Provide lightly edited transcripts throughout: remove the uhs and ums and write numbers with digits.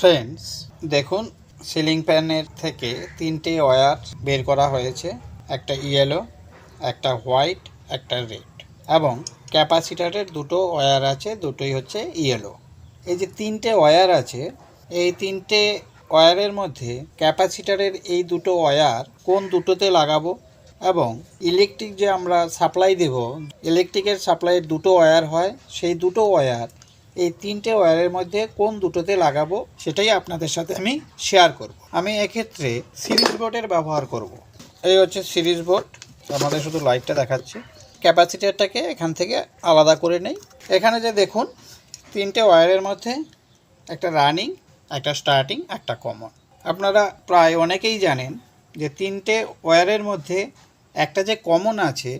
Friends, দেখুন ceiling ফ্যানের থেকে তিনটে ওয়্যার বের করা হয়েছে, একটা ইয়েলো, একটা হোয়াইট, একটা রেড, এবং ক্যাপাসিটারের দুটো ওয়্যার আছে, দুটোই হচ্ছে ইয়েলো। এই যে তিনটে ওয়্যার আছে, এই তিনটে ওয়্যারের মধ্যে ক্যাপাসিটারের এই দুটো ওয়্যার কোন দুটোতে লাগাবো, এবং ইলেকট্রিক যে আমরা সাপ্লাই দেব, ইলেকট্রিকের সাপ্লাইয়ের দুটো ওয়্যার হয়, সেই দুটো ওয়্যার এই তিনটে ওয়্যারের মধ্যে কোন দুটোতে লাগাবো সেটাই আপনাদের সাথে আমি শেয়ার করব। আমি এক্ষেত্রে সিরিজ বোর্ডের ব্যবহার করব। এই হচ্ছে সিরিজ বোর্ড, আমাদের শুধু লাইটটা দেখাচ্ছি। ক্যাপাসিটারটাকে এখান থেকে আলাদা করে নেই। এখানে যে দেখুন তিনটে ওয়্যারের মধ্যে একটা রানিং, একটা স্টার্টিং, একটা কমন। আপনারা প্রায় অনেকেই জানেন যে তিনটে ওয়্যারের মধ্যে একটা যে কমন আছে,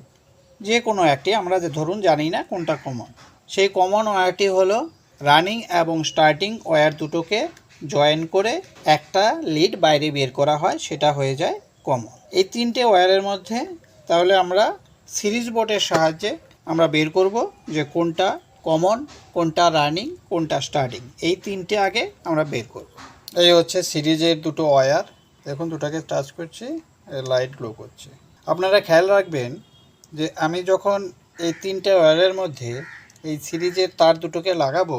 যে কোনো একটি, আমরা যে ধরুন জানি না কোনটা কমন, সেই কমন ওয়্যারটি হলো রানিং এবং স্টার্টিং ওয়্যার দুটোকে জয়েন করে একটা লিড বাইরে বের করা হয়, সেটা হয়ে যায় কমন। এই তিনটে ওয়্যারের মধ্যে তাহলে আমরা সিরিজ বোর্ডের সাহায্যে আমরা বের করব যে কোনটা কমন, কোনটা রানিং, কোনটা স্টার্টিং। এই তিনটে আগে আমরা বের করব। এই হচ্ছে সিরিজের দুটো ওয়্যার, দেখুন দুটাকে টাচ করছি, লাইট গ্লো করছে। আপনারা খেয়াল রাখবেন যে আমি যখন এই তিনটে ওয়্যারের মধ্যে এই সিরিজের তার দুটোকে লাগাবো,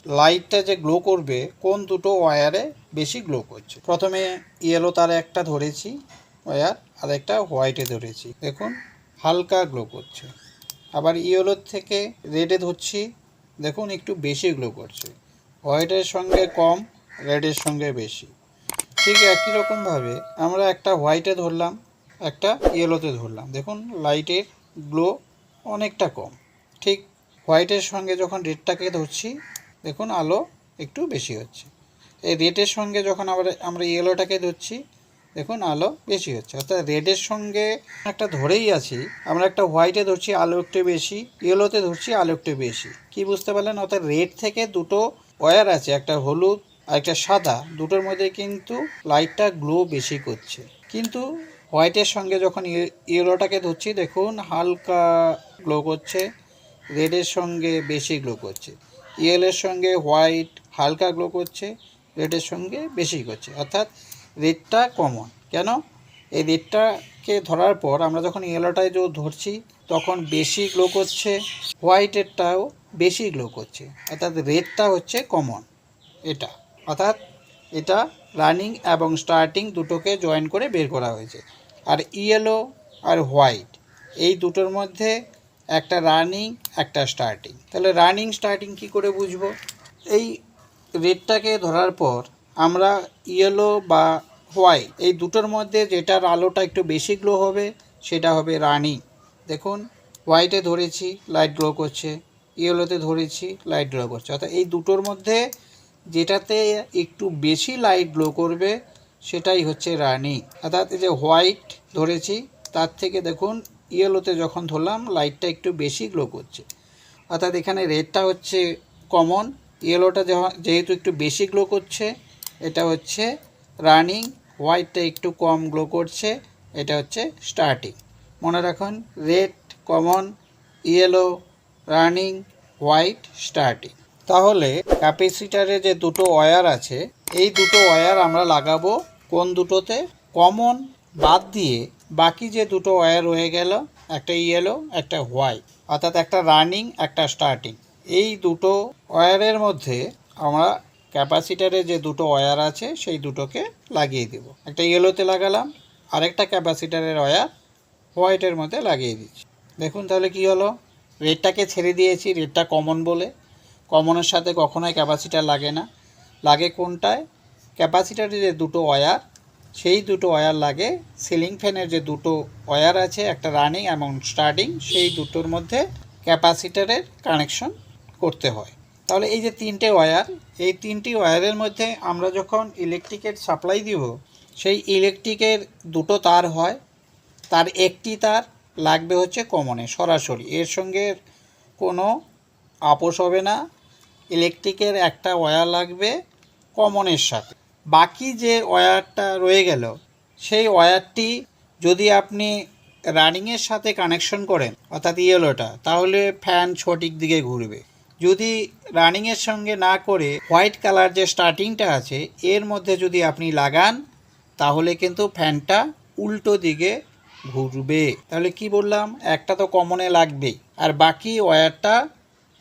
লাইটটা যে গ্লো করবে কোন দুটো ওয়্যারে বেশি গ্লো করছে। প্রথমে ইয়েলো তারে একটা ধরেছি ওয়্যার, আর একটা হোয়াইটে ধরেছি, দেখুন হালকা গ্লো করছে। আবার ইয়েলোর থেকে রেডে ধরছি, দেখুন একটু বেশি গ্লো করছে। হোয়াইটের সঙ্গে কম, রেডের সঙ্গে বেশি। ঠিক একই রকমভাবে আমরা একটা হোয়াইটে ধরলাম, একটা ইয়েলোতে ধরলাম, দেখুন লাইটের গ্লো অনেকটা কম। ঠিক হোয়াইটের সঙ্গে যখন রেডটাকে ধরছি, দেখুন আলো একটু বেশি হচ্ছে। এই রেডের সঙ্গে যখন আমরা ইয়েলোটাকে ধরছি, দেখুন আলো বেশি হচ্ছে। অর্থাৎ রেডের সঙ্গে একটা ধরেই আছি, আমরা একটা হোয়াইটে ধরছি আলো একটু বেশি, ইয়েলোতে ধরছি আলো একটু বেশি। কি বুঝতে পারলেন? অর্থাৎ রেড থেকে দুটো ওয়্যার আছে, একটা হলুদ আর একটা সাদা, দুটোর মধ্যে কিন্তু লাইটটা গ্লো বেশি করছে। কিন্তু হোয়াইটের সঙ্গে যখন ইয়েলোটাকে ধরছি, দেখুন হালকা গ্লো করছে, রেডের সঙ্গে বেশি গ্লো করছে। ইয়েলোর সঙ্গে হোয়াইট হালকা গ্লো করছে, রেডের সঙ্গে বেশি করছে। অর্থাৎ রেডটা কমন। কেন? এই রেডটাকে ধরার পর আমরা যখন ইয়েলোটায় ধরছি তখন বেশি গ্লো করছে, হোয়াইটেরটাও বেশি গ্লো করছে। অর্থাৎ রেডটা হচ্ছে কমন। এটা অর্থাৎ এটা রানিং এবং স্টার্টিং দুটোকে জয়েন করে বের করা হয়েছে। আর ইয়েলো আর হোয়াইট এই দুটোর মধ্যে একটা রানিং, একটা স্টার্টিং। তাহলে রানিং স্টার্টিং কি করে বুঝবো? এই রেডটাকে ধরার পর আমরা ইয়েলো বা হোয়াইট এই দুটোর মধ্যে যেটার আলোটা একটু বেশি গ্লো হবে সেটা হবে রানিং। দেখুন হোয়াইটে ধরেছি লাইট গ্লো করছে, ইয়েলোতে ধরেছি লাইট গ্লো করছে। অর্থাৎ এই দুটোর মধ্যে যেটাতে একটু বেশি লাইট গ্লো করবে সেটাই হচ্ছে রানিং। অর্থাৎ এই যে হোয়াইট ধরেছি, তার থেকে দেখুন ইয়েলোতে যখন ধরলাম লাইটটা একটু বেশি গ্লো করছে। অর্থাৎ এখানে রেডটা হচ্ছে কমন, ইয়েলোটা যেহেতু একটু বেশি গ্লো করছে এটা হচ্ছে রানিং, হোয়াইটটা একটু কম গ্লো করছে এটা হচ্ছে স্টার্টিং। মনে রাখুন, red common, yellow running, white starting. তাহলে ক্যাপাসিটারে যে দুটো ওয়্যার আছে, এই দুটো ওয়্যার আমরা লাগাবো কোন দুটোতে? কমন বাদ দিয়ে বাকি যে দুটো ওয়্যার রয়ে গেল, একটা ইয়েলো একটা হোয়াইট, অর্থাৎ একটা রানিং একটা স্টার্টিং, এই দুটো ওয়্যারের মধ্যে আমরা ক্যাপাসিটারে যে দুটো ওয়্যার আছে সেই দুটোকে লাগিয়ে দেব। একটা ইয়েলোতে লাগালাম, আরেকটা ক্যাপাসিটারের ওয়্যার হোয়াইটের মধ্যে লাগিয়ে দিচ্ছি। দেখুন তাহলে কি হলো, রেডটাকে ছেড়ে দিয়েছি, রেডটা কমন বলে। কমনের সাথে কখনোই ক্যাপাসিটার লাগে না। লাগে কোনটায়? ক্যাপাসিটারের যে দুটো ওয়্যার, সেই দুটো ওয়্যার লাগে সিলিং ফ্যানের যে দুটো ওয়্যার আছে, একটা রানিং এবং স্টার্টিং, সেই দুটোর মধ্যে ক্যাপাসিটারের কানেকশন করতে হয়। তাহলে এই যে তিনটে ওয়্যার, এই তিনটি ওয়্যারের মধ্যে আমরা যখন ইলেকট্রিকের সাপ্লাই দিব, সেই ইলেকট্রিকের দুটো তার হয়, তার একটি তার লাগবে হচ্ছে কমনে সরাসরি, এর সঙ্গে কোনো আপোষ হবে না। ইলেকট্রিকের একটা ওয়্যার লাগবে কমনের সাথে। বাকি যে ওয়্যারটা রয়ে গেল, সেই ওয়্যারটি যদি আপনি রানিংয়ের সাথে কানেকশন করেন, অর্থাৎ ইয়েলোটা, তাহলে ফ্যান সঠিক দিকে ঘুরবে। যদি রানিংয়ের সঙ্গে না করে হোয়াইট কালার যে স্টার্টিংটা আছে এর মধ্যে যদি আপনি লাগান তাহলে কিন্তু ফ্যানটা উল্টো দিকে ঘুরবে। তাহলে কি বললাম, একটা তো কমনে লাগবেই, আর বাকি ওয়্যারটা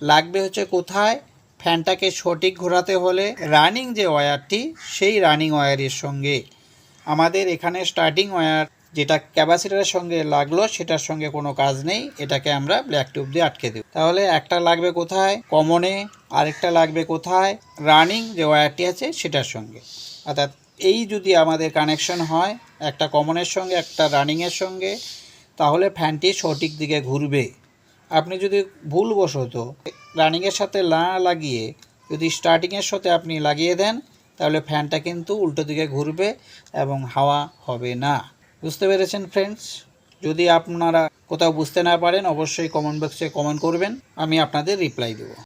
লাগবে হচ্ছে কোথায়? ফ্যানটাকে সঠিক ঘোরাতে হলে রানিং যে ওয়্যারটি সেই রানিং ওয়্যারের সঙ্গে। আমাদের এখানে স্টার্টিং ওয়্যার যেটা ক্যাপাসিটরের সঙ্গে লাগলো সেটার সঙ্গে কোনো কাজ নেই, এটাকে আমরা ব্ল্যাক টিউব দিয়ে আটকে দেব। তাহলে একটা লাগবে কোথায়? কমনে, আরেকটা লাগবে কোথায়? রানিং যে ওয়্যারটি আছে সেটার সঙ্গে। অর্থাৎ এই যদি আমাদের কানেকশন হয় একটা কমনের সঙ্গে একটা রানিংয়ের সঙ্গে, তাহলে ফ্যানটি সঠিক দিকে ঘুরবে। আপনি যদি ভুলবশত রানিংয়ের সাথে না লাগিয়ে যদি স্টার্টিংয়ের সাথে আপনি লাগিয়ে দেন তাহলে ফ্যানটা কিন্তু উল্টো দিকে ঘুরবে এবং হাওয়া হবে না। বুঝতে পেরেছেন ফ্রেন্ডস? যদি আপনারা কোথাও বুঝতে না পারেন অবশ্যই কমেন্ট বক্সে কমেন্ট করবেন, আমি আপনাদের রিপ্লাই দেবো।